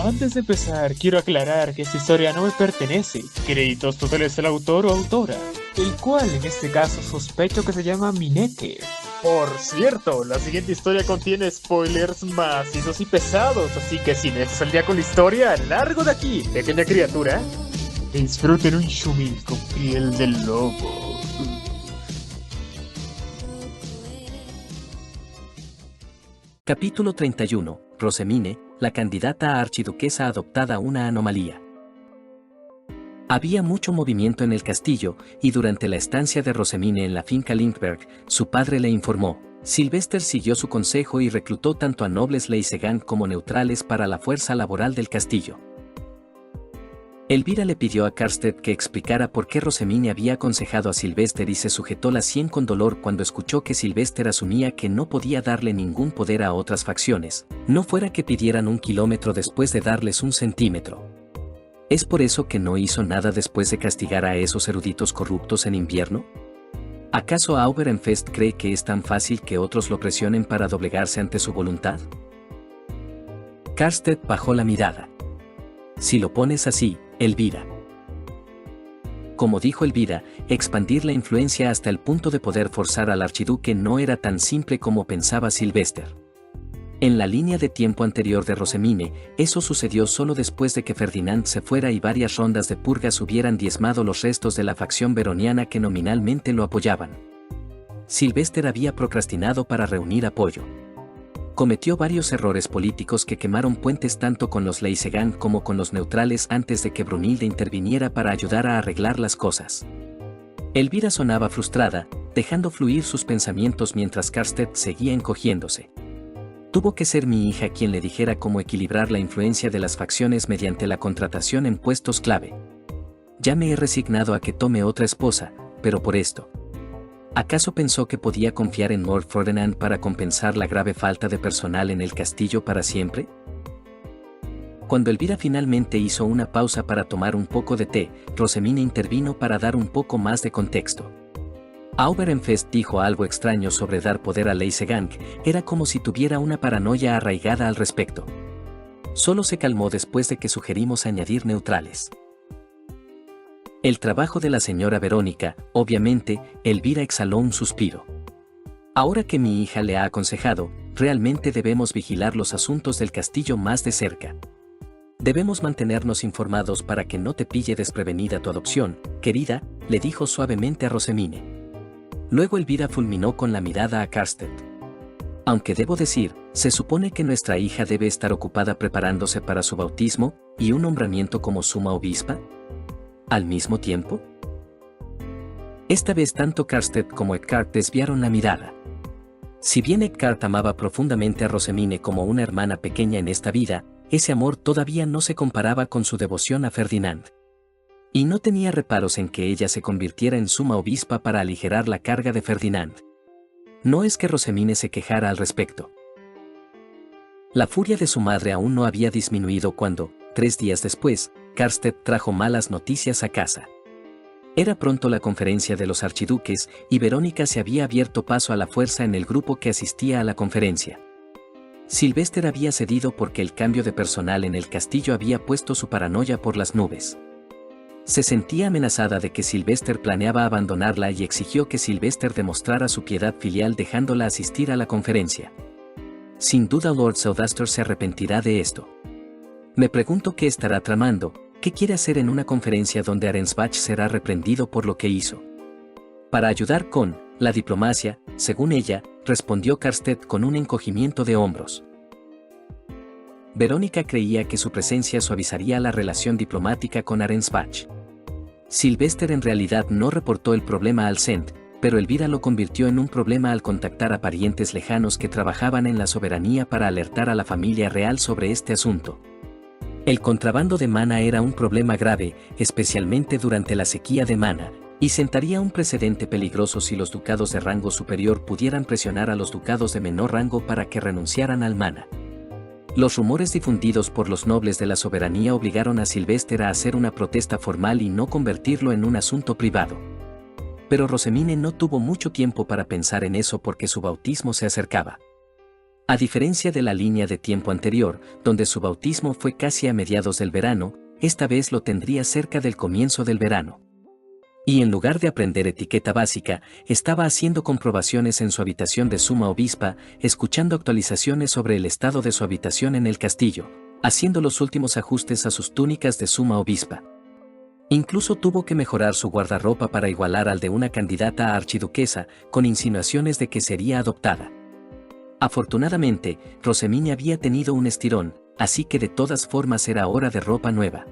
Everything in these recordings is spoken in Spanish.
Antes de empezar, quiero aclarar que esta historia no me pertenece. Créditos totales al autor o autora, el cual en este caso sospecho que se llama Minete. Por cierto, la siguiente historia contiene spoilers macizos y pesados, así que si no estás al día con la historia, largo de aquí, pequeña criatura. Disfruten un shumil con piel de lobo. Capítulo 31. Rosemine, la candidata a archiduquesa adoptada una anomalía. Había mucho movimiento en el castillo, y durante la estancia de Rosemine en la finca Lindbergh, su padre le informó. Sylvester siguió su consejo y reclutó tanto a nobles Leisegan como neutrales para la fuerza laboral del castillo. Elvira le pidió a Karstedt que explicara por qué Rosemine había aconsejado a Sylvester y se sujetó la sien con dolor cuando escuchó que Sylvester asumía que no podía darle ningún poder a otras facciones, no fuera que pidieran 1 kilómetro después de darles 1 centímetro. ¿Es por eso que no hizo nada después de castigar a esos eruditos corruptos en invierno? ¿Acaso Auberenfest cree que es tan fácil que otros lo presionen para doblegarse ante su voluntad? Karstedt bajó la mirada. Si lo pones así, Elvira. Como dijo Elvira, expandir la influencia hasta el punto de poder forzar al archiduque no era tan simple como pensaba Sylvester. En la línea de tiempo anterior de Rosemine, eso sucedió solo después de que Ferdinand se fuera y varias rondas de purgas hubieran diezmado los restos de la facción veroniana que nominalmente lo apoyaban. Sylvester había procrastinado para reunir apoyo. Cometió varios errores políticos que quemaron puentes tanto con los Leisegan como con los neutrales antes de que Brunilde interviniera para ayudar a arreglar las cosas. Elvira sonaba frustrada, dejando fluir sus pensamientos mientras Karstedt seguía encogiéndose. Tuvo que ser mi hija quien le dijera cómo equilibrar la influencia de las facciones mediante la contratación en puestos clave. Ya me he resignado a que tome otra esposa, pero por esto. ¿Acaso pensó que podía confiar en Lord Ferdinand para compensar la grave falta de personal en el castillo para siempre? Cuando Elvira finalmente hizo una pausa para tomar un poco de té, Rosemine intervino para dar un poco más de contexto. Auberenfest dijo algo extraño sobre dar poder a Leisegang, era como si tuviera una paranoia arraigada al respecto. Solo se calmó después de que sugerimos añadir neutrales. El trabajo de la señora Verónica, obviamente, Elvira exhaló un suspiro. Ahora que mi hija le ha aconsejado, realmente debemos vigilar los asuntos del castillo más de cerca. Debemos mantenernos informados para que no te pille desprevenida tu adopción, querida, le dijo suavemente a Rosemine. Luego Elvira fulminó con la mirada a Karstedt. Aunque debo decir, se supone que nuestra hija debe estar ocupada preparándose para su bautismo y un nombramiento como suma obispa. ¿Al mismo tiempo? Esta vez tanto Karstedt como Eckhart desviaron la mirada. Si bien Eckhart amaba profundamente a Rosemine como una hermana pequeña en esta vida, ese amor todavía no se comparaba con su devoción a Ferdinand. Y no tenía reparos en que ella se convirtiera en suma obispa para aligerar la carga de Ferdinand. No es que Rosemine se quejara al respecto. La furia de su madre aún no había disminuido cuando, 3 días después, Karstedt trajo malas noticias a casa. Era pronto la conferencia de los archiduques y Verónica se había abierto paso a la fuerza en el grupo que asistía a la conferencia. Sylvester había cedido porque el cambio de personal en el castillo había puesto su paranoia por las nubes. Se sentía amenazada de que Sylvester planeaba abandonarla y exigió que Sylvester demostrara su piedad filial dejándola asistir a la conferencia. Sin duda Lord Soudaster se arrepentirá de esto. Me pregunto qué estará tramando, qué quiere hacer en una conferencia donde Arensbach será reprendido por lo que hizo. Para ayudar con la diplomacia, según ella, respondió Karstedt con un encogimiento de hombros. Verónica creía que su presencia suavizaría la relación diplomática con Arensbach. Sylvester en realidad no reportó el problema al Cent, pero Elvira lo convirtió en un problema al contactar a parientes lejanos que trabajaban en la soberanía para alertar a la familia real sobre este asunto. El contrabando de mana era un problema grave, especialmente durante la sequía de mana, y sentaría un precedente peligroso si los ducados de rango superior pudieran presionar a los ducados de menor rango para que renunciaran al mana. Los rumores difundidos por los nobles de la soberanía obligaron a Sylvester a hacer una protesta formal y no convertirlo en un asunto privado. Pero Rosemine no tuvo mucho tiempo para pensar en eso porque su bautismo se acercaba. A diferencia de la línea de tiempo anterior, donde su bautismo fue casi a mediados del verano, esta vez lo tendría cerca del comienzo del verano. Y en lugar de aprender etiqueta básica, estaba haciendo comprobaciones en su habitación de suma obispa, escuchando actualizaciones sobre el estado de su habitación en el castillo, haciendo los últimos ajustes a sus túnicas de suma obispa. Incluso tuvo que mejorar su guardarropa para igualar al de una candidata a archiduquesa, con insinuaciones de que sería adoptada. Afortunadamente, Rosemine había tenido un estirón, así que de todas formas era hora de ropa nueva.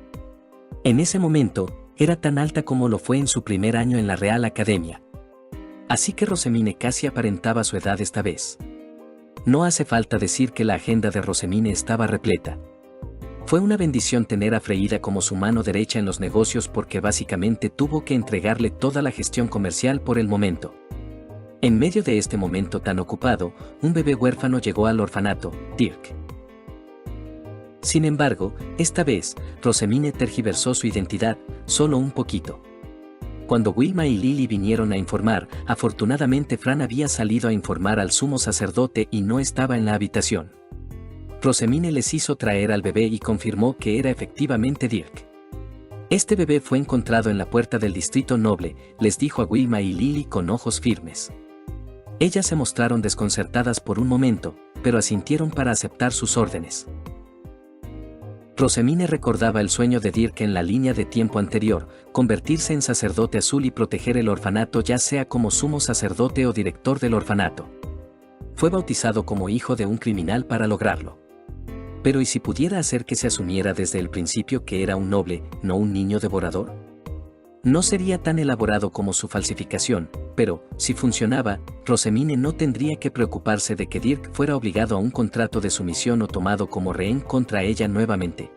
En ese momento, era tan alta como lo fue en su primer año en la Real Academia. Así que Rosemine casi aparentaba su edad esta vez. No hace falta decir que la agenda de Rosemine estaba repleta. Fue una bendición tener a Freida como su mano derecha en los negocios porque básicamente tuvo que entregarle toda la gestión comercial por el momento. En medio de este momento tan ocupado, un bebé huérfano llegó al orfanato, Dirk. Sin embargo, esta vez, Rosemine tergiversó su identidad, solo un poquito. Cuando Wilma y Lily vinieron a informar, afortunadamente Fran había salido a informar al sumo sacerdote y no estaba en la habitación. Rosemine les hizo traer al bebé y confirmó que era efectivamente Dirk. Este bebé fue encontrado en la puerta del distrito noble, les dijo a Wilma y Lily con ojos firmes. Ellas se mostraron desconcertadas por un momento, pero asintieron para aceptar sus órdenes. Rosemine recordaba el sueño de Dirk en la línea de tiempo anterior, convertirse en sacerdote azul y proteger el orfanato ya sea como sumo sacerdote o director del orfanato. Fue bautizado como hijo de un criminal para lograrlo. Pero ¿y si pudiera hacer que se asumiera desde el principio que era un noble, no un niño devorador? No sería tan elaborado como su falsificación, pero, si funcionaba, Rosemine no tendría que preocuparse de que Dirk fuera obligado a un contrato de sumisión o tomado como rehén contra ella nuevamente.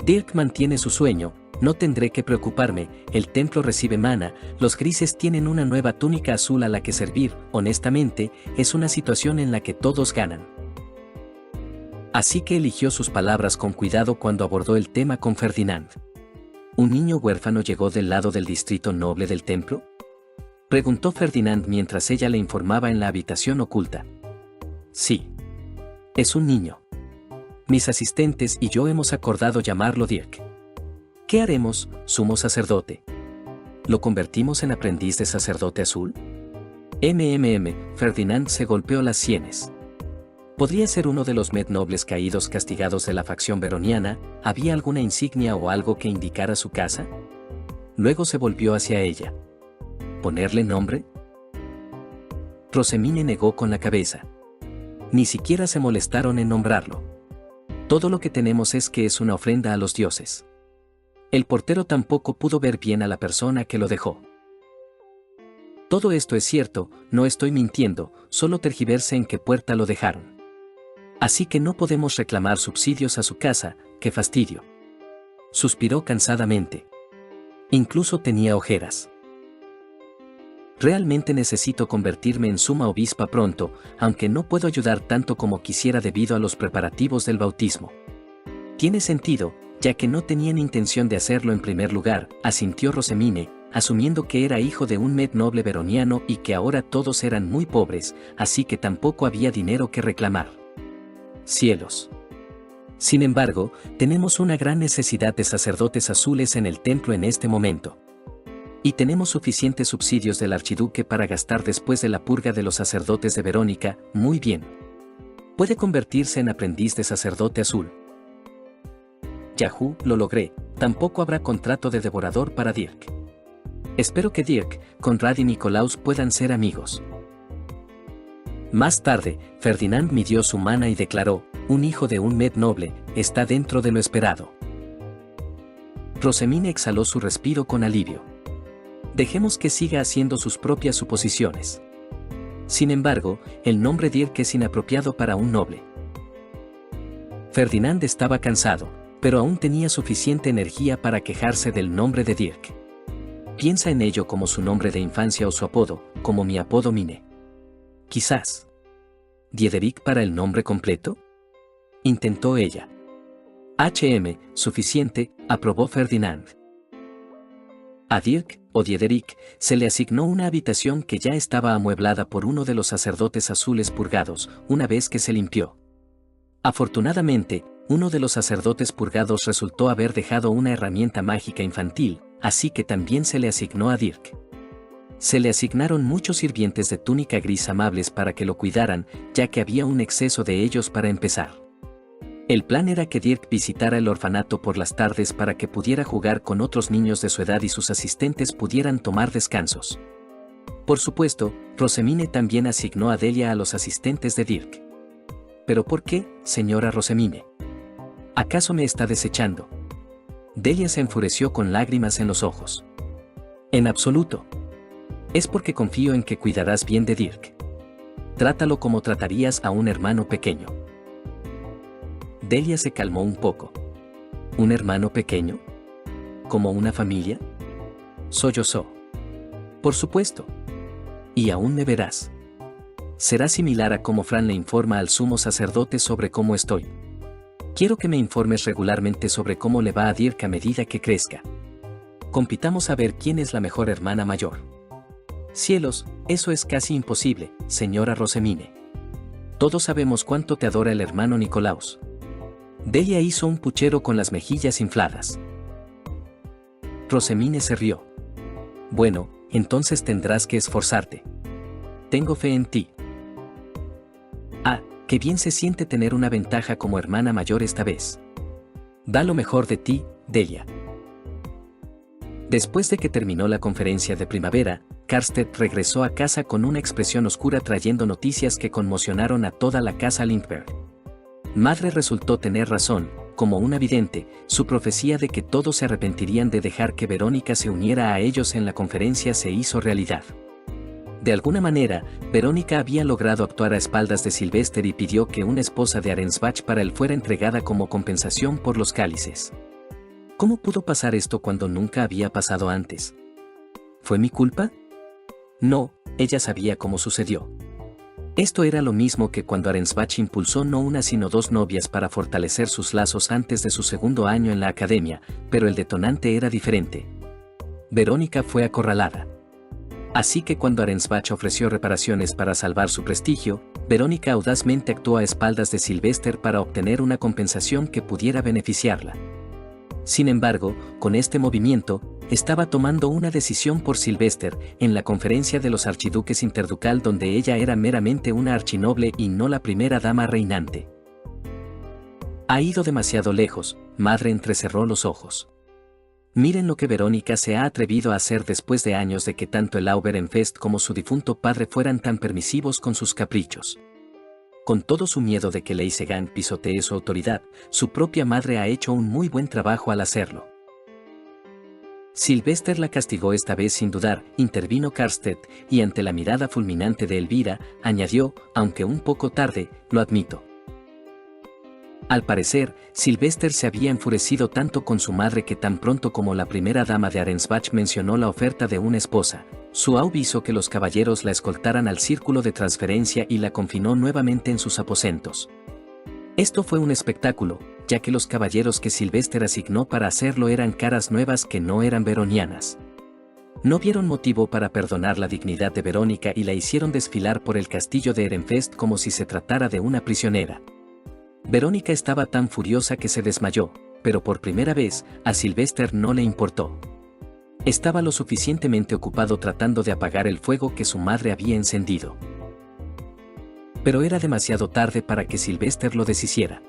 Dirk mantiene su sueño, no tendré que preocuparme, el templo recibe mana, los grises tienen una nueva túnica azul a la que servir, honestamente, es una situación en la que todos ganan. Así que eligió sus palabras con cuidado cuando abordó el tema con Ferdinand. ¿Un niño huérfano llegó del lado del distrito noble del templo? Preguntó Ferdinand mientras ella le informaba en la habitación oculta. Sí. Es un niño. Mis asistentes y yo hemos acordado llamarlo Dirk. ¿Qué haremos, sumo sacerdote? ¿Lo convertimos en aprendiz de sacerdote azul? Ferdinand se golpeó las sienes. Podría ser uno de los nobles caídos castigados de la facción veroniana, ¿había alguna insignia o algo que indicara su casa? Luego se volvió hacia ella. ¿Ponerle nombre? Rosemine negó con la cabeza. Ni siquiera se molestaron en nombrarlo. Todo lo que tenemos es que es una ofrenda a los dioses. El portero tampoco pudo ver bien a la persona que lo dejó. Todo esto es cierto, no estoy mintiendo, solo tergiversé en qué puerta lo dejaron. Así que no podemos reclamar subsidios a su casa, qué fastidio. Suspiró cansadamente. Incluso tenía ojeras. Realmente necesito convertirme en suma obispa pronto, aunque no puedo ayudar tanto como quisiera debido a los preparativos del bautismo. Tiene sentido, ya que no tenían intención de hacerlo en primer lugar, asintió Rosemine, asumiendo que era hijo de un noble veroniano y que ahora todos eran muy pobres, así que tampoco había dinero que reclamar. Cielos. Sin embargo, tenemos una gran necesidad de sacerdotes azules en el templo en este momento. Y tenemos suficientes subsidios del archiduque para gastar después de la purga de los sacerdotes de Verónica, muy bien. Puede convertirse en aprendiz de sacerdote azul. Yahoo, lo logré, tampoco habrá contrato de devorador para Dirk. Espero que Dirk, Conrad y Nicolaus puedan ser amigos. Más tarde, Ferdinand midió su mana y declaró, un hijo de un noble, está dentro de lo esperado. Rosemine exhaló su respiro con alivio. Dejemos que siga haciendo sus propias suposiciones. Sin embargo, el nombre Dirk es inapropiado para un noble. Ferdinand estaba cansado, pero aún tenía suficiente energía para quejarse del nombre de Dirk. Piensa en ello como su nombre de infancia o su apodo, como mi apodo Mine. Quizás. ¿Diederik para el nombre completo? Intentó ella. Suficiente, aprobó Ferdinand. A Dirk, o Diederik, se le asignó una habitación que ya estaba amueblada por uno de los sacerdotes azules purgados, una vez que se limpió. Afortunadamente, uno de los sacerdotes purgados resultó haber dejado una herramienta mágica infantil, así que también se le asignó a Dirk. Se le asignaron muchos sirvientes de túnica gris amables para que lo cuidaran, ya que había un exceso de ellos para empezar. El plan era que Dirk visitara el orfanato por las tardes para que pudiera jugar con otros niños de su edad y sus asistentes pudieran tomar descansos. Por supuesto, Rosemine también asignó a Delia a los asistentes de Dirk. ¿Pero por qué, señora Rosemine? ¿Acaso me está desechando? Delia se enfureció con lágrimas en los ojos. En absoluto. Es porque confío en que cuidarás bien de Dirk. Trátalo como tratarías a un hermano pequeño. Delia se calmó un poco. ¿Un hermano pequeño? ¿Como una familia? Sollozó. Por supuesto. Y aún me verás. Será similar a como Fran le informa al sumo sacerdote sobre cómo estoy. Quiero que me informes regularmente sobre cómo le va a Dirk a medida que crezca. Compitamos a ver quién es la mejor hermana mayor. Cielos, eso es casi imposible, señora Rosemine. Todos sabemos cuánto te adora el hermano Nicolaus. Delia hizo un puchero con las mejillas infladas. Rosemine se rió. Bueno, entonces tendrás que esforzarte. Tengo fe en ti. Ah, qué bien se siente tener una ventaja como hermana mayor esta vez. Da lo mejor de ti, Delia. Después de que terminó la conferencia de primavera, Karstedt regresó a casa con una expresión oscura trayendo noticias que conmocionaron a toda la casa Lindbergh. Madre resultó tener razón, como una vidente, su profecía de que todos se arrepentirían de dejar que Verónica se uniera a ellos en la conferencia se hizo realidad. De alguna manera, Verónica había logrado actuar a espaldas de Sylvester y pidió que una esposa de Arensbach para él fuera entregada como compensación por los cálices. ¿Cómo pudo pasar esto cuando nunca había pasado antes? ¿Fue mi culpa? No, ella sabía cómo sucedió. Esto era lo mismo que cuando Arensbach impulsó no una sino dos novias para fortalecer sus lazos antes de su segundo año en la academia, pero el detonante era diferente. Verónica fue acorralada. Así que cuando Arensbach ofreció reparaciones para salvar su prestigio, Verónica audazmente actuó a espaldas de Sylvester para obtener una compensación que pudiera beneficiarla. Sin embargo, con este movimiento, estaba tomando una decisión por Sylvester en la conferencia de los archiduques interducal donde ella era meramente una archinoble y no la primera dama reinante. Ha ido demasiado lejos, madre entrecerró los ojos. Miren lo que Verónica se ha atrevido a hacer después de años de que tanto el Lauberenfest como su difunto padre fueran tan permisivos con sus caprichos. Con todo su miedo de que Leisegan pisotee su autoridad, su propia madre ha hecho un muy buen trabajo al hacerlo. Sylvester la castigó esta vez sin dudar, intervino Karstedt, y ante la mirada fulminante de Elvira, añadió, aunque un poco tarde, lo admito. Al parecer, Sylvester se había enfurecido tanto con su madre que tan pronto como la primera dama de Arensbach mencionó la oferta de una esposa, Suau hizo que los caballeros la escoltaran al círculo de transferencia y la confinó nuevamente en sus aposentos. Esto fue un espectáculo, ya que los caballeros que Sylvester asignó para hacerlo eran caras nuevas que no eran veronianas. No vieron motivo para perdonar la dignidad de Verónica y la hicieron desfilar por el castillo de Ehrenfest como si se tratara de una prisionera. Verónica estaba tan furiosa que se desmayó, pero por primera vez, a Sylvester no le importó. Estaba lo suficientemente ocupado tratando de apagar el fuego que su madre había encendido. Pero era demasiado tarde para que Sylvester lo deshiciera.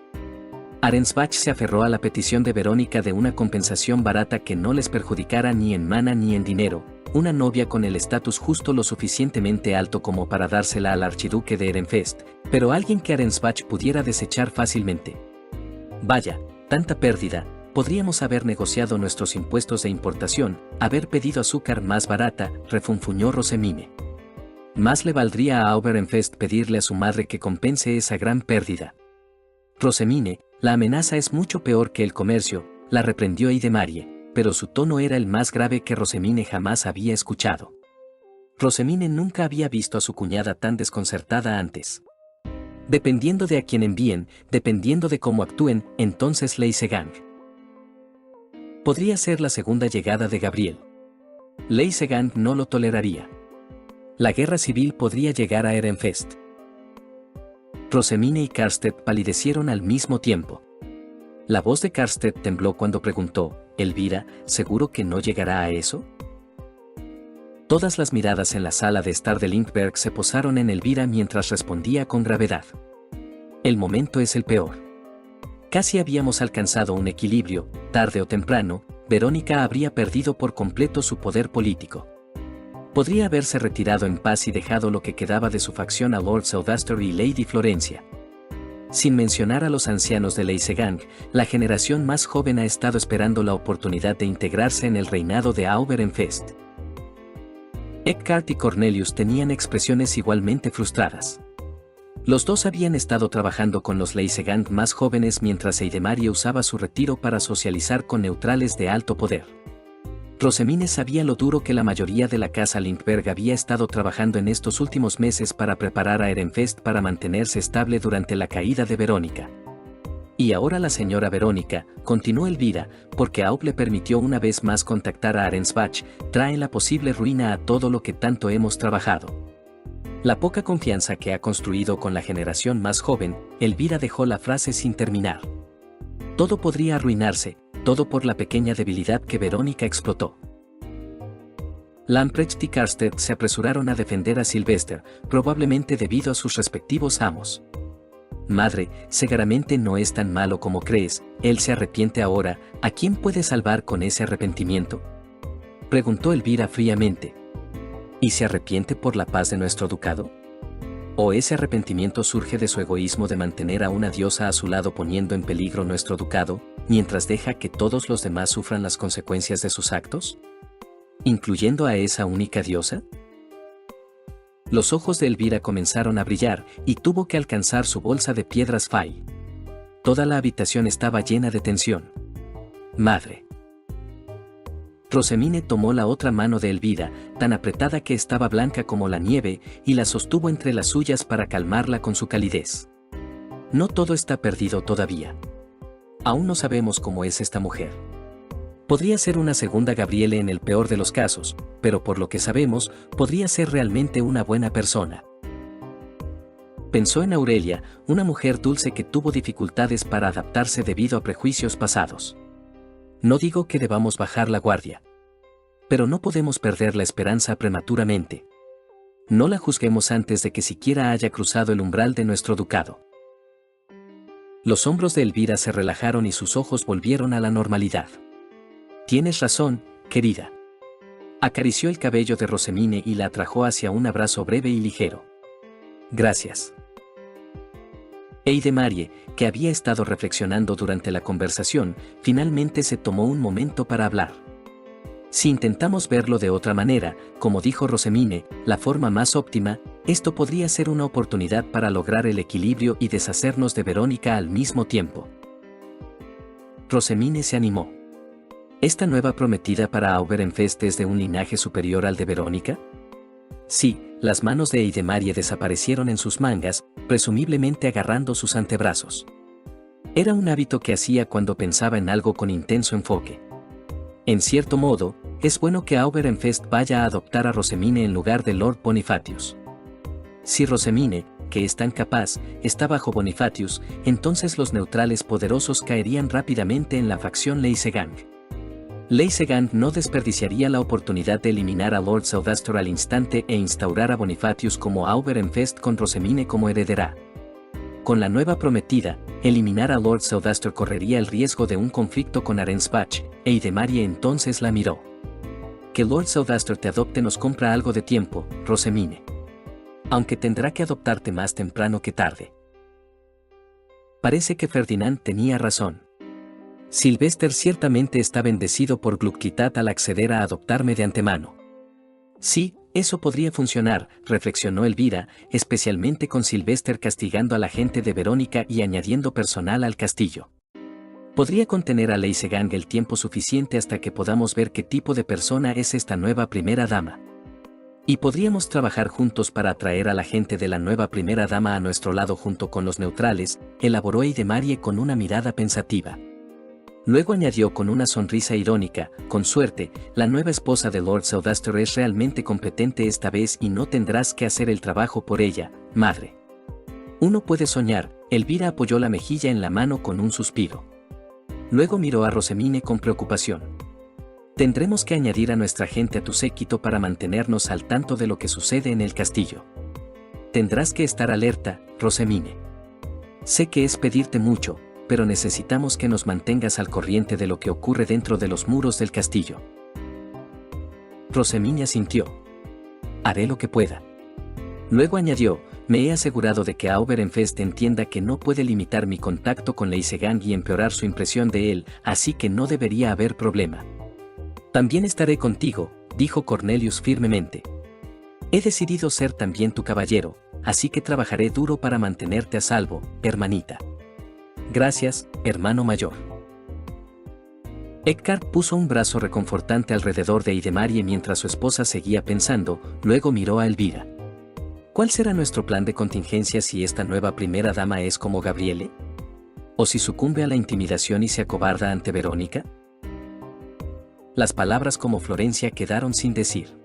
Arensbach se aferró a la petición de Verónica de una compensación barata que no les perjudicara ni en mana ni en dinero, una novia con el estatus justo lo suficientemente alto como para dársela al archiduque de Ehrenfest, pero alguien que Arensbach pudiera desechar fácilmente. Vaya, tanta pérdida. Podríamos haber negociado nuestros impuestos de importación, haber pedido azúcar más barata, refunfuñó Rosemine. Más le valdría a Oberenfest pedirle a su madre que compense esa gran pérdida. Rosemine, la amenaza es mucho peor que el comercio, la reprendió Idemarie, pero su tono era el más grave que Rosemine jamás había escuchado. Rosemine nunca había visto a su cuñada tan desconcertada antes. Dependiendo de a quién envíen, dependiendo de cómo actúen, entonces Leisegang. Podría ser la segunda llegada de Gabriel. Lei Segang no lo toleraría. La guerra civil podría llegar a Ehrenfest. Rosemine y Karstedt palidecieron al mismo tiempo. La voz de Karstedt tembló cuando preguntó, «Elvira, ¿seguro que no llegará a eso?» Todas las miradas en la sala de estar de Lindbergh se posaron en Elvira mientras respondía con gravedad. «El momento es el peor. Casi habíamos alcanzado un equilibrio, tarde o temprano, Verónica habría perdido por completo su poder político. Podría haberse retirado en paz y dejado lo que quedaba de su facción a Lord Sylvester y Lady Florencia. Sin mencionar a los ancianos de Lei Segang, la generación más joven ha estado esperando la oportunidad de integrarse en el reinado de Ehrenfest». Eckhart y Cornelius tenían expresiones igualmente frustradas. Los dos habían estado trabajando con los Lei Segang más jóvenes mientras Eidemarie usaba su retiro para socializar con neutrales de alto poder. Rosemine sabía lo duro que la mayoría de la casa Lindbergh había estado trabajando en estos últimos meses para preparar a Ehrenfest para mantenerse estable durante la caída de Verónica. Y ahora la señora Verónica, continuó Elvira, porque Aub le permitió una vez más contactar a Arensbach, trae la posible ruina a todo lo que tanto hemos trabajado. La poca confianza que ha construido con la generación más joven, Elvira dejó la frase sin terminar. Todo podría arruinarse, todo por la pequeña debilidad que Verónica explotó. Lamprecht y Karstedt se apresuraron a defender a Sylvester, probablemente debido a sus respectivos amos. «Madre, seguramente no es tan malo como crees, él se arrepiente ahora, ¿a quién puede salvar con ese arrepentimiento?», preguntó Elvira fríamente. «¿Y se arrepiente por la paz de nuestro ducado? ¿O ese arrepentimiento surge de su egoísmo de mantener a una diosa a su lado poniendo en peligro nuestro ducado, mientras deja que todos los demás sufran las consecuencias de sus actos? ¿Incluyendo a esa única diosa?». Los ojos de Elvira comenzaron a brillar y tuvo que alcanzar su bolsa de piedras Fay. Toda la habitación estaba llena de tensión. «Madre». Rosemine tomó la otra mano de Elvira, tan apretada que estaba blanca como la nieve, y la sostuvo entre las suyas para calmarla con su calidez. «No todo está perdido todavía. Aún no sabemos cómo es esta mujer. Podría ser una segunda Gabriele en el peor de los casos, pero por lo que sabemos, podría ser realmente una buena persona». Pensó en Aurelia, una mujer dulce que tuvo dificultades para adaptarse debido a prejuicios pasados. No digo que debamos bajar la guardia. Pero no podemos perder la esperanza prematuramente. No la juzguemos antes de que siquiera haya cruzado el umbral de nuestro ducado. Los hombros de Elvira se relajaron y sus ojos volvieron a la normalidad. «Tienes razón, querida». Acarició el cabello de Rosemine y la atrajo hacia un abrazo breve y ligero. «Gracias». Eidemarie, que había estado reflexionando durante la conversación, finalmente se tomó un momento para hablar. «Si intentamos verlo de otra manera, como dijo Rosemine, la forma más óptima, esto podría ser una oportunidad para lograr el equilibrio y deshacernos de Verónica al mismo tiempo». Rosemine se animó. ¿Esta nueva prometida para Ehrenfest es de un linaje superior al de Verónica? Sí, las manos de Eidemarie desaparecieron en sus mangas, presumiblemente agarrando sus antebrazos. Era un hábito que hacía cuando pensaba en algo con intenso enfoque. En cierto modo, es bueno que Ehrenfest vaya a adoptar a Rosemine en lugar de Lord Bonifatius. Si Rosemine, que es tan capaz, está bajo Bonifatius, entonces los neutrales poderosos caerían rápidamente en la facción Lei Segang. Lei Segang no desperdiciaría la oportunidad de eliminar a Lord Sylvester al instante e instaurar a Bonifatius como Ehrenfest con Rosemine como heredera. Con la nueva prometida, eliminar a Lord Sylvester correría el riesgo de un conflicto con Arensbach, Eidemarie entonces la miró. «Que Lord Sylvester te adopte nos compra algo de tiempo, Rosemine. Aunque tendrá que adoptarte más temprano que tarde». Parece que Ferdinand tenía razón. Sylvester ciertamente está bendecido por Gluckkitat al acceder a adoptarme de antemano. Sí, eso podría funcionar, reflexionó Elvira, especialmente con Sylvester castigando a la gente de Verónica y añadiendo personal al castillo. Podría contener a Lei Segang el tiempo suficiente hasta que podamos ver qué tipo de persona es esta nueva primera dama. Y podríamos trabajar juntos para atraer a la gente de la nueva primera dama a nuestro lado junto con los neutrales, elaboró Eidemarie con una mirada pensativa. Luego añadió con una sonrisa irónica, con suerte, la nueva esposa de Lord Sylvester es realmente competente esta vez y no tendrás que hacer el trabajo por ella, madre. Uno puede soñar. Elvira apoyó la mejilla en la mano con un suspiro. Luego miró a Rosemine con preocupación. Tendremos que añadir a nuestra gente a tu séquito para mantenernos al tanto de lo que sucede en el castillo. Tendrás que estar alerta, Rosemine. Sé que es pedirte mucho, pero necesitamos que nos mantengas al corriente de lo que ocurre dentro de los muros del castillo. Rosemine asintió. Haré lo que pueda. Luego añadió, me he asegurado de que Auberenfest entienda que no puede limitar mi contacto con Leisegang y empeorar su impresión de él, así que no debería haber problema. También estaré contigo, dijo Cornelius firmemente. He decidido ser también tu caballero, así que trabajaré duro para mantenerte a salvo, hermanita. Gracias, hermano mayor. Eckhart puso un brazo reconfortante alrededor de Idemarie mientras su esposa seguía pensando, luego miró a Elvira. ¿Cuál será nuestro plan de contingencia si esta nueva primera dama es como Gabriele? ¿O si sucumbe a la intimidación y se acobarda ante Verónica? Las palabras como Florencia quedaron sin decir.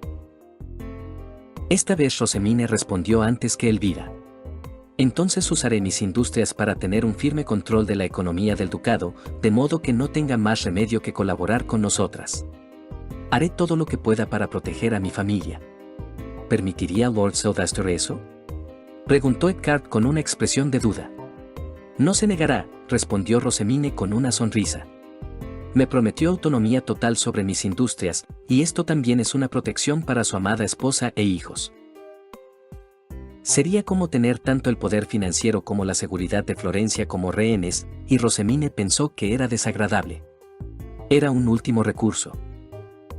Esta vez Rosemine respondió antes que Elvira. Entonces usaré mis industrias para tener un firme control de la economía del ducado, de modo que no tenga más remedio que colaborar con nosotras. Haré todo lo que pueda para proteger a mi familia. ¿Permitiría Lord Sylvester eso? Preguntó Eckhart con una expresión de duda. No se negará, respondió Rosemine con una sonrisa. Me prometió autonomía total sobre mis industrias, y esto también es una protección para su amada esposa e hijos. Sería como tener tanto el poder financiero como la seguridad de Florencia como rehenes, y Rosemine pensó que era desagradable. Era un último recurso.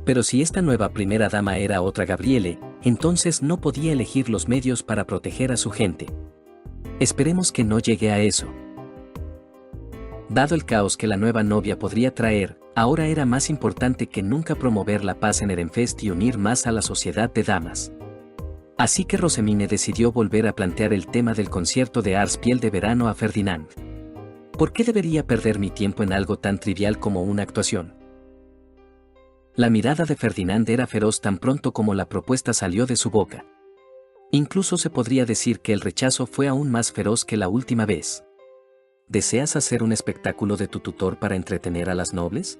Pero si esta nueva primera dama era otra Gabriele, entonces no podía elegir los medios para proteger a su gente. Esperemos que no llegue a eso. Dado el caos que la nueva novia podría traer, ahora era más importante que nunca promover la paz en Ehrenfest y unir más a la sociedad de damas. Así que Rosemine decidió volver a plantear el tema del concierto de Arspiel de verano a Ferdinand. ¿Por qué debería perder mi tiempo en algo tan trivial como una actuación? La mirada de Ferdinand era feroz tan pronto como la propuesta salió de su boca. Incluso se podría decir que el rechazo fue aún más feroz que la última vez. ¿Deseas hacer un espectáculo de tu tutor para entretener a las nobles?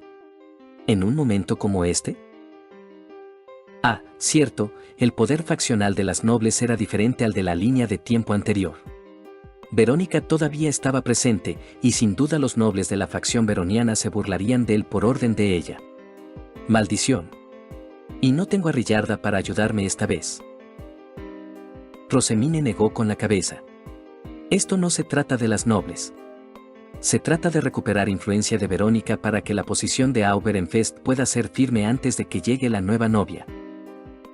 ¿En un momento como este? Ah, cierto, el poder faccional de las nobles era diferente al de la línea de tiempo anterior. Verónica todavía estaba presente, y sin duda los nobles de la facción veroniana se burlarían de él por orden de ella. Maldición. Y no tengo a Rillarda para ayudarme esta vez. Rosemine negó con la cabeza. Esto no se trata de las nobles. Se trata de recuperar influencia de Verónica para que la posición de Auberenfest pueda ser firme antes de que llegue la nueva novia.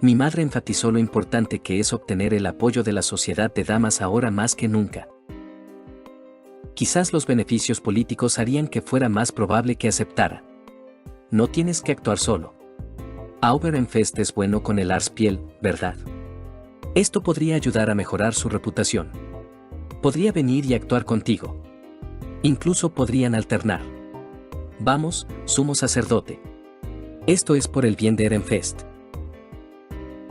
Mi madre enfatizó lo importante que es obtener el apoyo de la sociedad de damas ahora más que nunca. Quizás los beneficios políticos harían que fuera más probable que aceptara. No tienes que actuar solo. Auberenfest es bueno con el Arspiel, ¿verdad? Esto podría ayudar a mejorar su reputación. Podría venir y actuar contigo. Incluso podrían alternar. Vamos, sumo sacerdote. Esto es por el bien de Ehrenfest.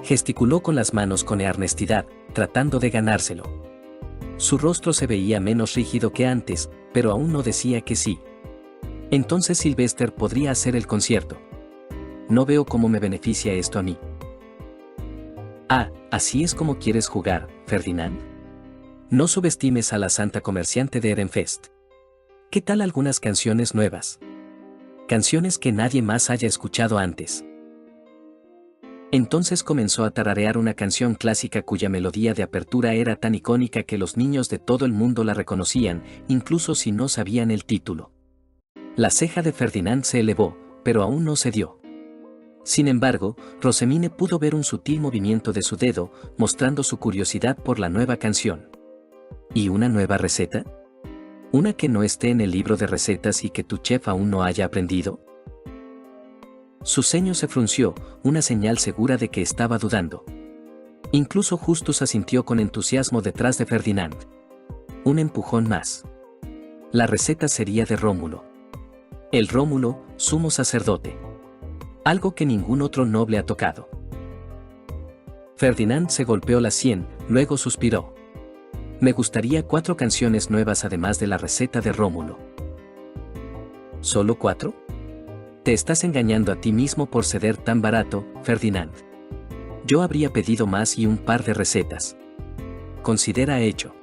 Gesticuló con las manos con earnestidad, tratando de ganárselo. Su rostro se veía menos rígido que antes, pero aún no decía que sí. Entonces Sylvester podría hacer el concierto. No veo cómo me beneficia esto a mí. Ah, ¿así es como quieres jugar, Ferdinand? No subestimes a la santa comerciante de Ehrenfest. ¿Qué tal algunas canciones nuevas? Canciones que nadie más haya escuchado antes. Entonces comenzó a tararear una canción clásica cuya melodía de apertura era tan icónica que los niños de todo el mundo la reconocían, incluso si no sabían el título. La ceja de Ferdinand se elevó, pero aún no cedió. Sin embargo, Rosemine pudo ver un sutil movimiento de su dedo, mostrando su curiosidad por la nueva canción. ¿Y una nueva receta? ¿Una que no esté en el libro de recetas y que tu chef aún no haya aprendido? Su ceño se frunció, una señal segura de que estaba dudando. Incluso Justus asintió con entusiasmo detrás de Ferdinand. Un empujón más. La receta sería de Rómulo. El Rómulo, sumo sacerdote. Algo que ningún otro noble ha tocado. Ferdinand se golpeó la sien, luego suspiró. Me gustaría 4 canciones nuevas además de la receta de Rómulo. ¿Solo 4? Te estás engañando a ti mismo por ceder tan barato, Ferdinand. Yo habría pedido más y un par de recetas. Considera hecho.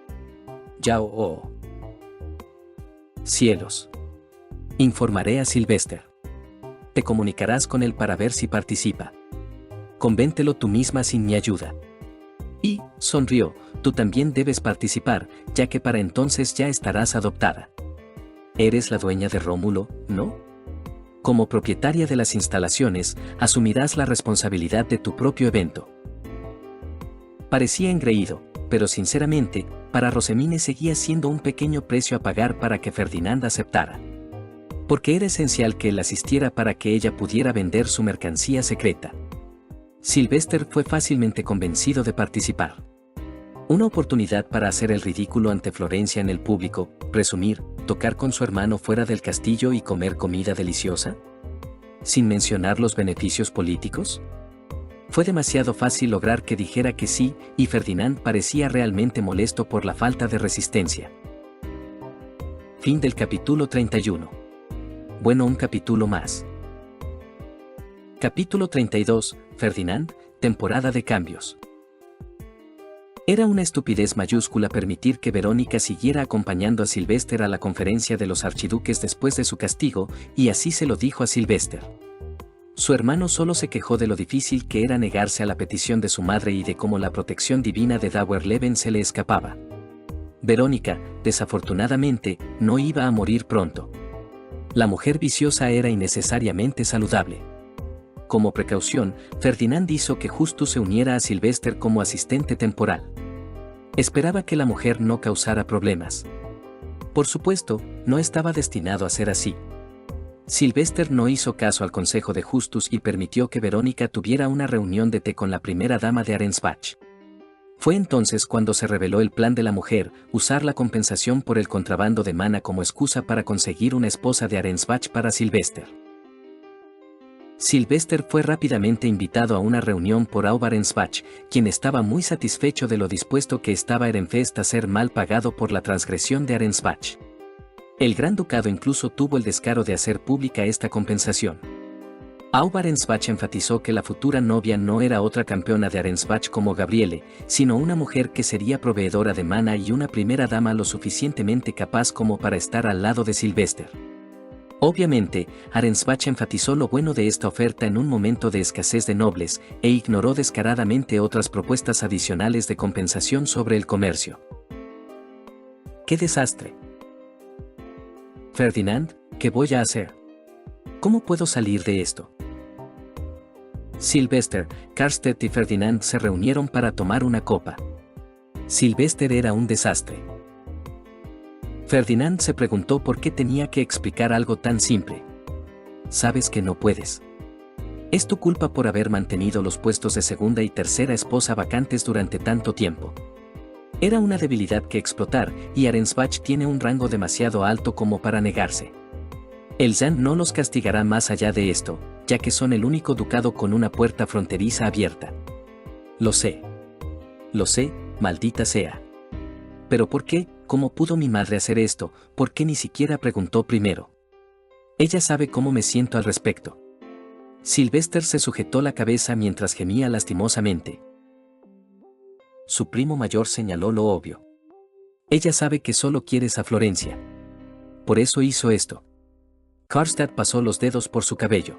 Yao oh. Cielos. Informaré a Sylvester. Te comunicarás con él para ver si participa. Convéntelo tú misma sin mi ayuda. Y, sonrió, tú también debes participar, ya que para entonces ya estarás adoptada. Eres la dueña de Rómulo, ¿no? Como propietaria de las instalaciones, asumirás la responsabilidad de tu propio evento. Parecía engreído, pero sinceramente, para Rosemine seguía siendo un pequeño precio a pagar para que Ferdinand aceptara. Porque era esencial que él asistiera para que ella pudiera vender su mercancía secreta. Sylvester fue fácilmente convencido de participar. Una oportunidad para hacer el ridículo ante Florencia en el público, presumir, tocar con su hermano fuera del castillo y comer comida deliciosa. Sin mencionar los beneficios políticos. Fue demasiado fácil lograr que dijera que sí, y Ferdinand parecía realmente molesto por la falta de resistencia. Fin del capítulo 31. Bueno, un capítulo más. Capítulo 32, Ferdinand, temporada de cambios. Era una estupidez mayúscula permitir que Verónica siguiera acompañando a Sylvester a la conferencia de los archiduques después de su castigo, y así se lo dijo a Sylvester. Su hermano solo se quejó de lo difícil que era negarse a la petición de su madre y de cómo la protección divina de Dauerleben se le escapaba. Verónica, desafortunadamente, no iba a morir pronto. La mujer viciosa era innecesariamente saludable. Como precaución, Ferdinand hizo que Justus se uniera a Sylvester como asistente temporal. Esperaba que la mujer no causara problemas. Por supuesto, no estaba destinado a ser así. Sylvester no hizo caso al consejo de Justus y permitió que Verónica tuviera una reunión de té con la primera dama de Arensbach. Fue entonces cuando se reveló el plan de la mujer, usar la compensación por el contrabando de mana como excusa para conseguir una esposa de Arensbach para Sylvester. Sylvester fue rápidamente invitado a una reunión por Arensbach, quien estaba muy satisfecho de lo dispuesto que estaba Ehrenfest a ser mal pagado por la transgresión de Arensbach. El Gran Ducado incluso tuvo el descaro de hacer pública esta compensación. Arensbach enfatizó que la futura novia no era otra campeona de Arensbach como Gabriele, sino una mujer que sería proveedora de mana y una primera dama lo suficientemente capaz como para estar al lado de Sylvester. Obviamente, Arensbach enfatizó lo bueno de esta oferta en un momento de escasez de nobles, e ignoró descaradamente otras propuestas adicionales de compensación sobre el comercio. ¡Qué desastre! Ferdinand, ¿qué voy a hacer? ¿Cómo puedo salir de esto? Sylvester, Karstedt y Ferdinand se reunieron para tomar una copa. Sylvester era un desastre. Ferdinand se preguntó por qué tenía que explicar algo tan simple. Sabes que no puedes. Es tu culpa por haber mantenido los puestos de segunda y tercera esposa vacantes durante tanto tiempo. Era una debilidad que explotar, y Arensbach tiene un rango demasiado alto como para negarse. El Zan no los castigará más allá de esto, ya que son el único ducado con una puerta fronteriza abierta. Lo sé. Lo sé, maldita sea. ¿Pero por qué? ¿Cómo pudo mi madre hacer esto? ¿Por qué ni siquiera preguntó primero? Ella sabe cómo me siento al respecto. Sylvester se sujetó la cabeza mientras gemía lastimosamente. Su primo mayor señaló lo obvio. Ella sabe que solo quieres a Florencia. Por eso hizo esto. Karstedt pasó los dedos por su cabello.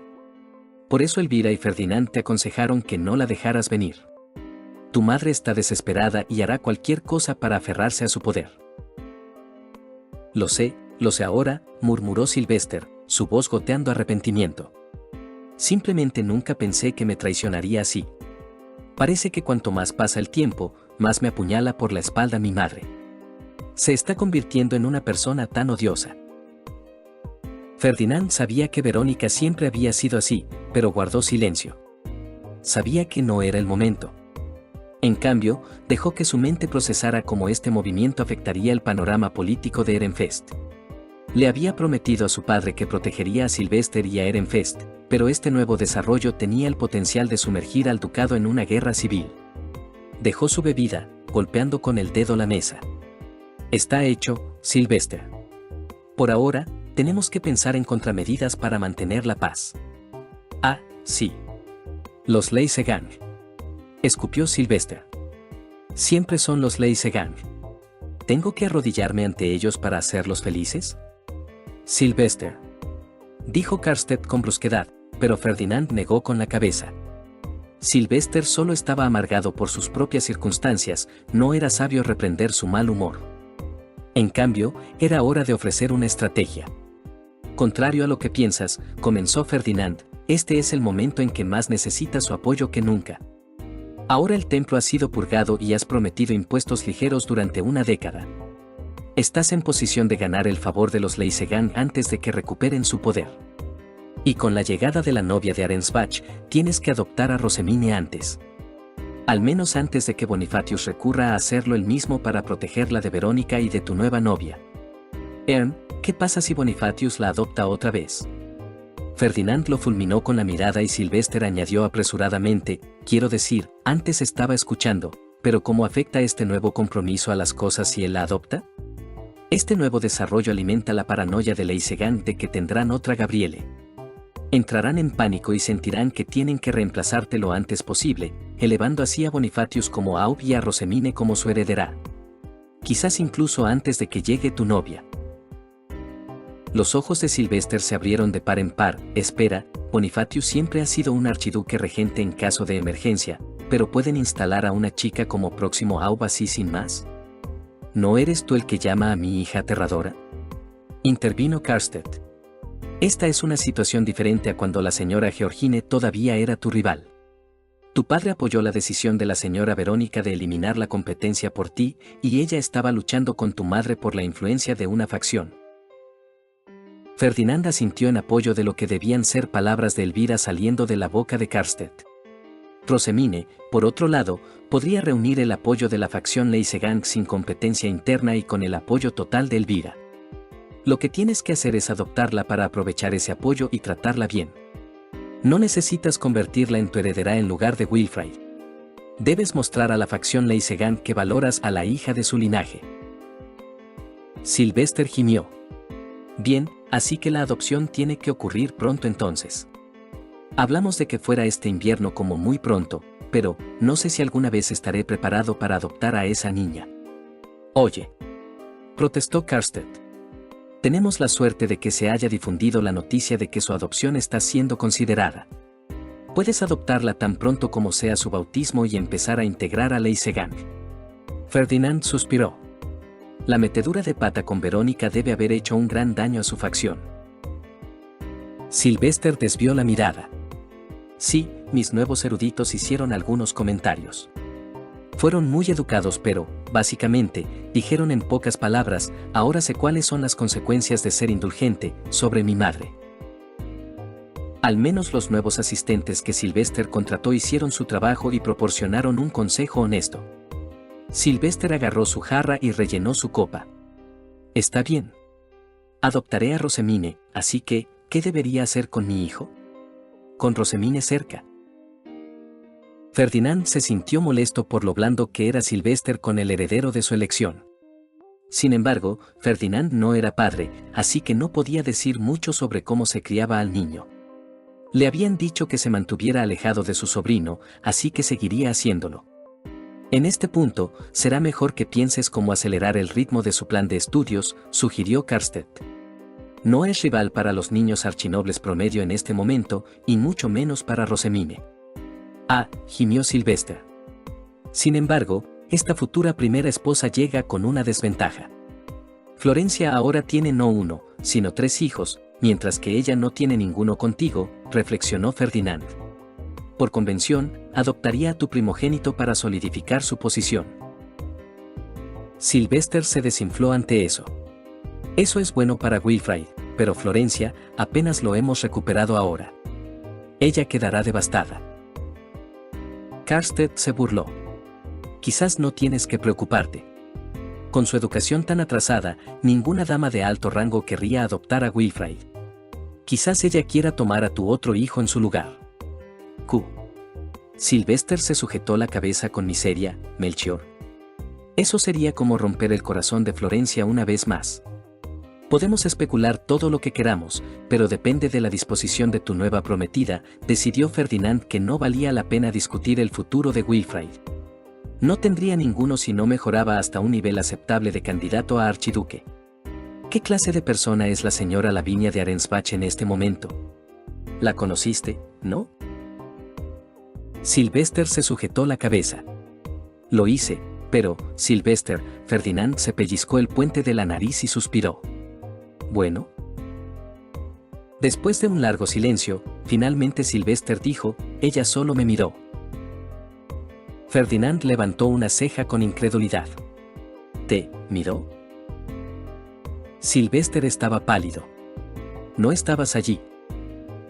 Por eso Elvira y Ferdinand te aconsejaron que no la dejaras venir. Tu madre está desesperada y hará cualquier cosa para aferrarse a su poder. Lo sé ahora, murmuró Sylvester, su voz goteando arrepentimiento. Simplemente nunca pensé que me traicionaría así. Parece que cuanto más pasa el tiempo, más me apuñala por la espalda mi madre. Se está convirtiendo en una persona tan odiosa. Ferdinand sabía que Verónica siempre había sido así, pero guardó silencio. Sabía que no era el momento. En cambio, dejó que su mente procesara cómo este movimiento afectaría el panorama político de Ehrenfest. Le había prometido a su padre que protegería a Sylvester y a Ehrenfest, pero este nuevo desarrollo tenía el potencial de sumergir al ducado en una guerra civil. Dejó su bebida, golpeando con el dedo la mesa. Está hecho, Sylvester. Por ahora, tenemos que pensar en contramedidas para mantener la paz. Ah, sí. Los Leisegang. Escupió Sylvester. Siempre son los Leisegang. ¿Tengo que arrodillarme ante ellos para hacerlos felices? Sylvester. Dijo Karstedt con brusquedad, pero Ferdinand negó con la cabeza. Sylvester solo estaba amargado por sus propias circunstancias, no era sabio reprender su mal humor. En cambio, era hora de ofrecer una estrategia. Contrario a lo que piensas, comenzó Ferdinand, este es el momento en que más necesitas su apoyo que nunca. Ahora el templo ha sido purgado y has prometido impuestos ligeros durante una década. Estás en posición de ganar el favor de los Leisegang antes de que recuperen su poder. Y con la llegada de la novia de Arensbach, tienes que adoptar a Rosemine antes. Al menos antes de que Bonifatius recurra a hacerlo él mismo para protegerla de Verónica y de tu nueva novia. ¿Qué pasa si Bonifatius la adopta otra vez? Ferdinand lo fulminó con la mirada y Sylvester añadió apresuradamente, quiero decir, antes estaba escuchando, pero ¿cómo afecta este nuevo compromiso a las cosas si él la adopta? Este nuevo desarrollo alimenta la paranoia de Leisegang de que tendrán otra Gabriele. Entrarán en pánico y sentirán que tienen que reemplazarte lo antes posible, elevando así a Bonifatius como Aub y a Rosemine como su heredera. Quizás incluso antes de que llegue tu novia. Los ojos de Sylvester se abrieron de par en par. Espera, Bonifatius siempre ha sido un archiduque regente en caso de emergencia, pero ¿pueden instalar a una chica como próximo Aub así sin más? ¿No eres tú el que llama a mi hija aterradora? Intervino Karstedt. Esta es una situación diferente a cuando la señora Georgine todavía era tu rival. Tu padre apoyó la decisión de la señora Verónica de eliminar la competencia por ti, y ella estaba luchando con tu madre por la influencia de una facción. Ferdinand asintió en apoyo de lo que debían ser palabras de Elvira saliendo de la boca de Karstedt. Rosemine, por otro lado, podría reunir el apoyo de la facción Leisegang sin competencia interna y con el apoyo total de Elvira. Lo que tienes que hacer es adoptarla para aprovechar ese apoyo y tratarla bien. No necesitas convertirla en tu heredera en lugar de Wilfrid. Debes mostrar a la facción Leisegang que valoras a la hija de su linaje. Sylvester gimió. Bien, así que la adopción tiene que ocurrir pronto entonces. Hablamos de que fuera este invierno como muy pronto, pero no sé si alguna vez estaré preparado para adoptar a esa niña. Oye, protestó Karstedt. Tenemos la suerte de que se haya difundido la noticia de que su adopción está siendo considerada. Puedes adoptarla tan pronto como sea su bautismo y empezar a integrar a Leisegang. Ferdinand suspiró. La metedura de pata con Verónica debe haber hecho un gran daño a su facción. Sylvester desvió la mirada. Sí, mis nuevos eruditos hicieron algunos comentarios. Fueron muy educados pero, básicamente, dijeron en pocas palabras, ahora sé cuáles son las consecuencias de ser indulgente, sobre mi madre. Al menos los nuevos asistentes que Sylvester contrató hicieron su trabajo y proporcionaron un consejo honesto. Sylvester agarró su jarra y rellenó su copa. Está bien. Adoptaré a Rosemine, así que, ¿qué debería hacer con mi hijo? Con Rosemine cerca. Ferdinand se sintió molesto por lo blando que era Sylvester con el heredero de su elección. Sin embargo, Ferdinand no era padre, así que no podía decir mucho sobre cómo se criaba al niño. Le habían dicho que se mantuviera alejado de su sobrino, así que seguiría haciéndolo. En este punto, será mejor que pienses cómo acelerar el ritmo de su plan de estudios, sugirió Karstedt. No es rival para los niños archinobles promedio en este momento, y mucho menos para Rosemine. Ah, gimió Sylvester. Sin embargo, esta futura primera esposa llega con una desventaja. Florencia ahora tiene no uno, sino 3 hijos, mientras que ella no tiene ninguno contigo, reflexionó Ferdinand. Por convención, adoptaría a tu primogénito para solidificar su posición. Sylvester se desinfló ante eso. Eso es bueno para Wilfrid, pero Florencia, apenas lo hemos recuperado ahora. Ella quedará devastada. Karstedt se burló. Quizás no tienes que preocuparte. Con su educación tan atrasada, ninguna dama de alto rango querría adoptar a Wilfrid. Quizás ella quiera tomar a tu otro hijo en su lugar. Q. Sylvester se sujetó la cabeza con miseria, Melchior. Eso sería como romper el corazón de Florencia una vez más. Podemos especular todo lo que queramos, pero depende de la disposición de tu nueva prometida, decidió Ferdinand que no valía la pena discutir el futuro de Wilfrid. No tendría ninguno si no mejoraba hasta un nivel aceptable de candidato a archiduque. ¿Qué clase de persona es la señora Lavinia de Arensbach en este momento? ¿La conociste, no? Sylvester se sujetó la cabeza. Lo hice, pero, Sylvester, Ferdinand se pellizcó el puente de la nariz y suspiró. Bueno. Después de un largo silencio, finalmente Sylvester dijo, ella solo me miró. Ferdinand levantó una ceja con incredulidad. ¿Te miró? Sylvester estaba pálido. No estabas allí.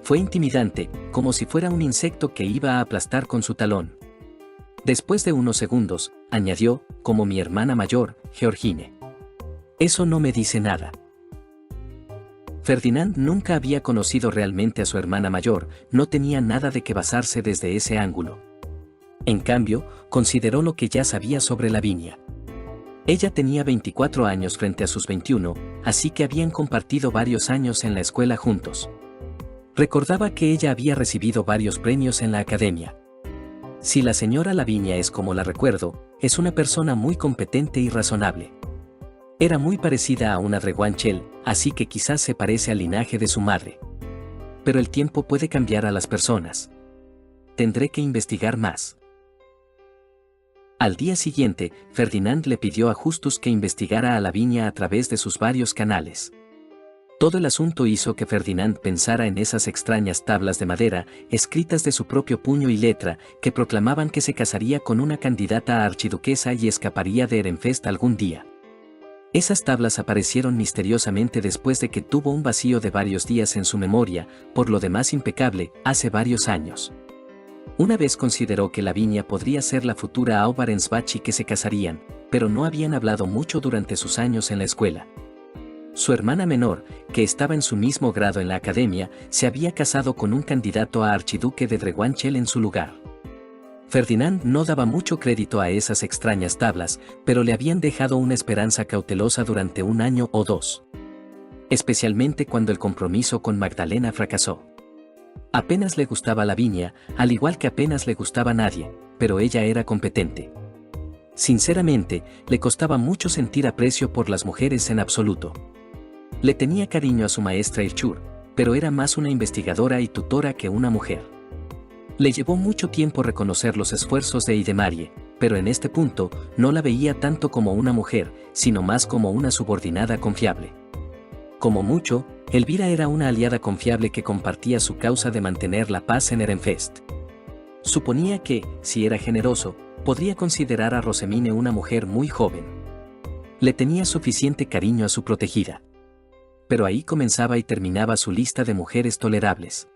Fue intimidante, como si fuera un insecto que iba a aplastar con su talón. Después de unos segundos, añadió, como mi hermana mayor, Georgine. Eso no me dice nada. Ferdinand nunca había conocido realmente a su hermana mayor, no tenía nada de qué basarse desde ese ángulo. En cambio, consideró lo que ya sabía sobre Lavinia. Ella tenía 24 años frente a sus 21, así que habían compartido varios años en la escuela juntos. Recordaba que ella había recibido varios premios en la academia. Si la señora Lavinia es como la recuerdo, es una persona muy competente y razonable. Era muy parecida a una Reguanchel, así que quizás se parece al linaje de su madre. Pero el tiempo puede cambiar a las personas. Tendré que investigar más. Al día siguiente, Ferdinand le pidió a Justus que investigara a Lavinia a través de sus varios canales. Todo el asunto hizo que Ferdinand pensara en esas extrañas tablas de madera, escritas de su propio puño y letra, que proclamaban que se casaría con una candidata a archiduquesa y escaparía de Ehrenfest algún día. Esas tablas aparecieron misteriosamente después de que tuvo un vacío de varios días en su memoria, por lo demás impecable, hace varios años. Una vez consideró que Lavinia podría ser la futura Aubarensbach y que se casarían, pero no habían hablado mucho durante sus años en la escuela. Su hermana menor, que estaba en su mismo grado en la academia, se había casado con un candidato a archiduque de Reguanchel en su lugar. Ferdinand no daba mucho crédito a esas extrañas tablas, pero le habían dejado una esperanza cautelosa durante un año o dos. Especialmente cuando el compromiso con Magdalena fracasó. Apenas le gustaba Lavinia, al igual que apenas le gustaba a nadie, pero ella era competente. Sinceramente, le costaba mucho sentir aprecio por las mujeres en absoluto. Le tenía cariño a su maestra Irchur, pero era más una investigadora y tutora que una mujer. Le llevó mucho tiempo reconocer los esfuerzos de Idemarie, pero en este punto no la veía tanto como una mujer, sino más como una subordinada confiable. Como mucho, Elvira era una aliada confiable que compartía su causa de mantener la paz en Ehrenfest. Suponía que, si era generoso, podría considerar a Rosemine una mujer muy joven. Le tenía suficiente cariño a su protegida. Pero ahí comenzaba y terminaba su lista de mujeres tolerables.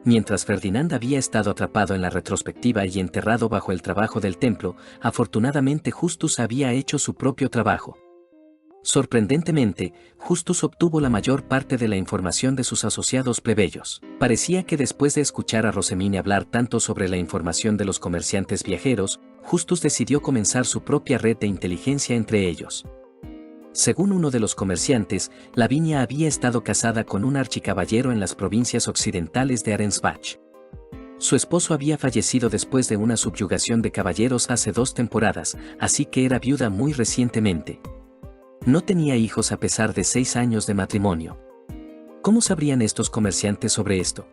Mientras Ferdinand había estado atrapado en la retrospectiva y enterrado bajo el trabajo del templo, afortunadamente Justus había hecho su propio trabajo. Sorprendentemente, Justus obtuvo la mayor parte de la información de sus asociados plebeyos. Parecía que después de escuchar a Rosemine hablar tanto sobre la información de los comerciantes viajeros, Justus decidió comenzar su propia red de inteligencia entre ellos. Según uno de los comerciantes, Lavinia había estado casada con un archicaballero en las provincias occidentales de Arensbach. Su esposo había fallecido después de una subyugación de caballeros hace 2 temporadas, así que era viuda muy recientemente. No tenía hijos a pesar de 6 años de matrimonio. ¿Cómo sabrían estos comerciantes sobre esto?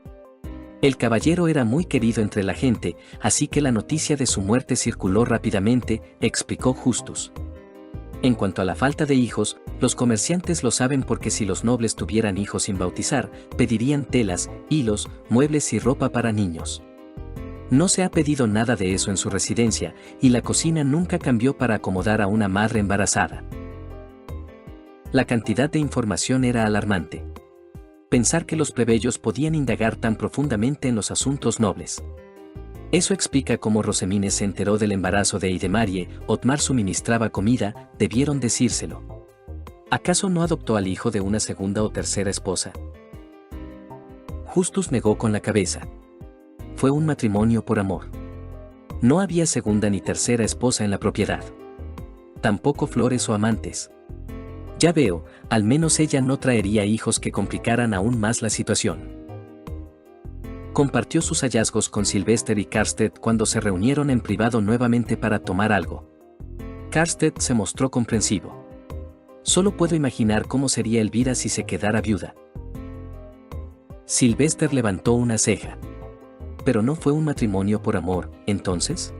El caballero era muy querido entre la gente, así que la noticia de su muerte circuló rápidamente, explicó Justus. En cuanto a la falta de hijos, los comerciantes lo saben porque si los nobles tuvieran hijos sin bautizar, pedirían telas, hilos, muebles y ropa para niños. No se ha pedido nada de eso en su residencia, y la cocina nunca cambió para acomodar a una madre embarazada. La cantidad de información era alarmante. Pensar que los plebeyos podían indagar tan profundamente en los asuntos nobles. Eso explica cómo Rosemine se enteró del embarazo de Idemarie. Otmar suministraba comida, debieron decírselo. ¿Acaso no adoptó al hijo de una segunda o tercera esposa? Justus negó con la cabeza. Fue un matrimonio por amor. No había segunda ni tercera esposa en la propiedad. Tampoco flores o amantes. Ya veo, al menos ella no traería hijos que complicaran aún más la situación. Compartió sus hallazgos con Sylvester y Karstedt cuando se reunieron en privado nuevamente para tomar algo. Karstedt se mostró comprensivo. Solo puedo imaginar cómo sería Elvira si se quedara viuda. Sylvester levantó una ceja. Pero no fue un matrimonio por amor, ¿entonces?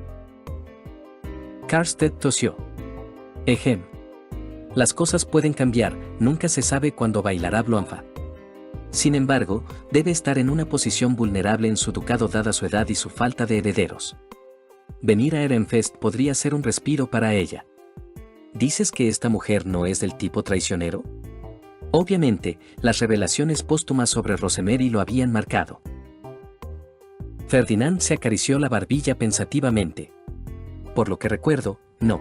Karstedt tosió. Ejem. Las cosas pueden cambiar, nunca se sabe cuándo bailará Blomfa. Sin embargo, debe estar en una posición vulnerable en su ducado dada su edad y su falta de herederos. Venir a Ehrenfest podría ser un respiro para ella. ¿Dices que esta mujer no es del tipo traicionero? Obviamente, las revelaciones póstumas sobre Rosemary lo habían marcado. Ferdinand se acarició la barbilla pensativamente. Por lo que recuerdo, no.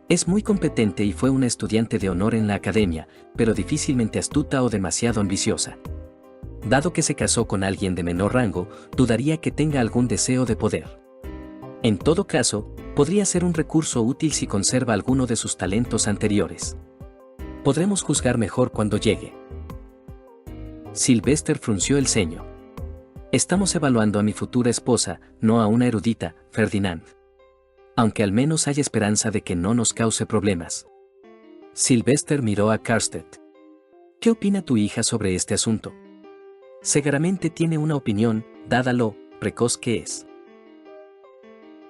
Es muy competente y fue una estudiante de honor en la academia, pero difícilmente astuta o demasiado ambiciosa. Dado que se casó con alguien de menor rango, dudaría que tenga algún deseo de poder. En todo caso, podría ser un recurso útil si conserva alguno de sus talentos anteriores. Podremos juzgar mejor cuando llegue. Sylvester frunció el ceño. Estamos evaluando a mi futura esposa, no a una erudita, Ferdinand. Aunque al menos hay esperanza de que no nos cause problemas. Sylvester miró a Karstedt. ¿Qué opina tu hija sobre este asunto? Seguramente tiene una opinión, dada lo precoz que es.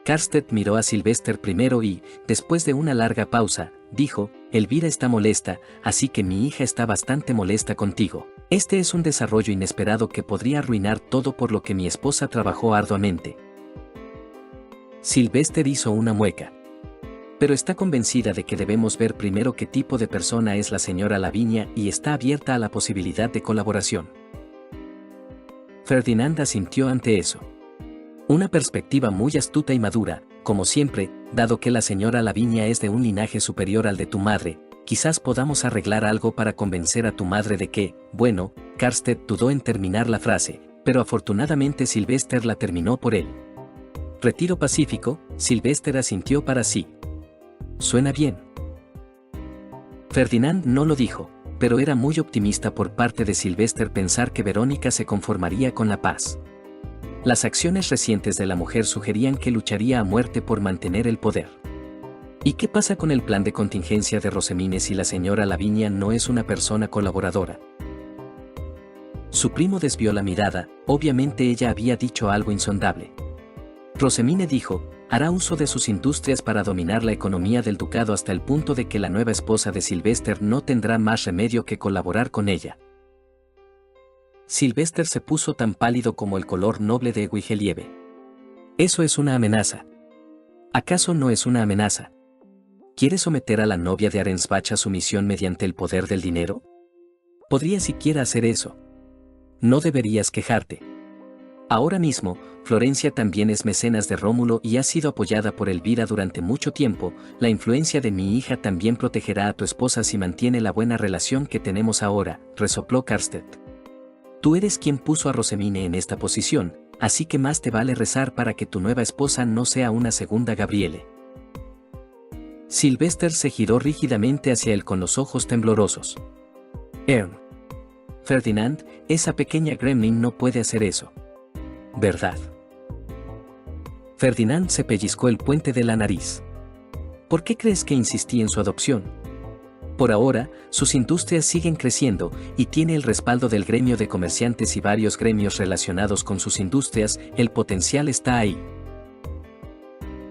Karstedt miró a Sylvester primero y, después de una larga pausa, dijo, Elvira está molesta, así que mi hija está bastante molesta contigo. Este es un desarrollo inesperado que podría arruinar todo por lo que mi esposa trabajó arduamente. Sylvester hizo una mueca. Pero está convencida de que debemos ver primero qué tipo de persona es la señora Lavinia y está abierta a la posibilidad de colaboración. Ferdinand asintió ante eso. Una perspectiva muy astuta y madura, como siempre, dado que la señora Lavinia es de un linaje superior al de tu madre, quizás podamos arreglar algo para convencer a tu madre de que, bueno, Karstedt dudó en terminar la frase, pero afortunadamente Sylvester la terminó por él. Retiro pacífico, Sylvester asintió para sí. Suena bien. Ferdinand no lo dijo, pero era muy optimista por parte de Sylvester pensar que Verónica se conformaría con la paz. Las acciones recientes de la mujer sugerían que lucharía a muerte por mantener el poder. ¿Y qué pasa con el plan de contingencia de Rosemine si la señora Lavinia no es una persona colaboradora? Su primo desvió la mirada, obviamente ella había dicho algo insondable. Rosemine dijo, hará uso de sus industrias para dominar la economía del ducado hasta el punto de que la nueva esposa de Sylvester no tendrá más remedio que colaborar con ella. Sylvester se puso tan pálido como el color noble de Wigelieve. Eso es una amenaza. ¿Acaso no es una amenaza? ¿Quiere someter a la novia de Arensbach a su misión mediante el poder del dinero? ¿Podría siquiera hacer eso? No deberías quejarte. Ahora mismo, Florencia también es mecenas de Rómulo y ha sido apoyada por Elvira durante mucho tiempo. La influencia de mi hija también protegerá a tu esposa si mantiene la buena relación que tenemos ahora, resopló Karstedt. Tú eres quien puso a Rosemine en esta posición, así que más te vale rezar para que tu nueva esposa no sea una segunda Gabriele. Sylvester se giró rígidamente hacia él con los ojos temblorosos. Ferdinand, esa pequeña gremlin no puede hacer eso. ¿Verdad? Ferdinand se pellizcó el puente de la nariz. ¿Por qué crees que insistí en su adopción? Por ahora, sus industrias siguen creciendo y tiene el respaldo del gremio de comerciantes y varios gremios relacionados con sus industrias, el potencial está ahí.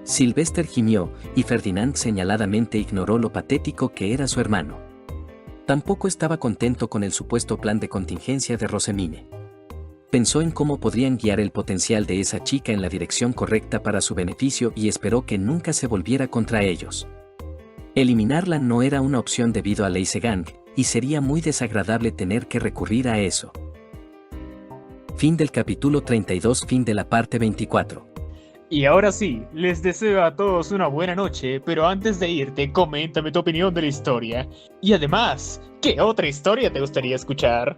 Sylvester gimió y Ferdinand señaladamente ignoró lo patético que era su hermano. Tampoco estaba contento con el supuesto plan de contingencia de Rosemine. Pensó en cómo podrían guiar el potencial de esa chica en la dirección correcta para su beneficio y esperó que nunca se volviera contra ellos. Eliminarla no era una opción debido a Leisegang, y sería muy desagradable tener que recurrir a eso. Fin del capítulo 32. Fin de la parte 24. Y ahora sí, les deseo a todos una buena noche, pero antes de irte, coméntame tu opinión de la historia. Y además, ¿qué otra historia te gustaría escuchar?